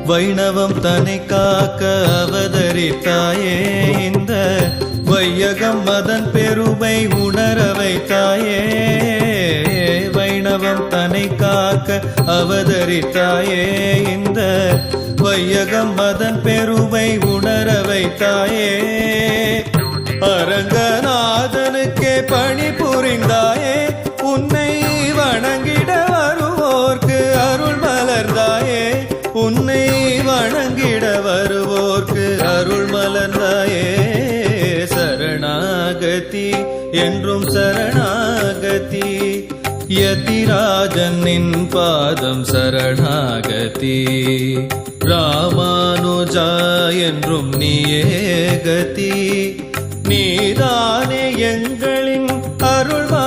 வைணவம் தன்னை காக்க அவதரித்தாயே, இந்த வையகம் அதன் பெருமை உணர வைத்தாயே. வைணவம் தன்னை காக்க அவதரித்தாயே, இந்த வையகம் அதன் பெருமை உணர வைத்தாயே. அரங்கநாதனுக்கே பணி புரிந்தாயே, உன்னை வணங்கிட வருவோர்க்கு அருள் மலர்ந்தாயே. உன்னை வணங்கிட வருவோர்க்கு அருள் மலர்ந்தாயே. சரணாகதி என்றும் சரணாகதி, யதிராஜன் நின் பாதம் சரணாகதி. ராமானுஜா என்றும் நீயே கதி, நீதானே எங்களின் அருள்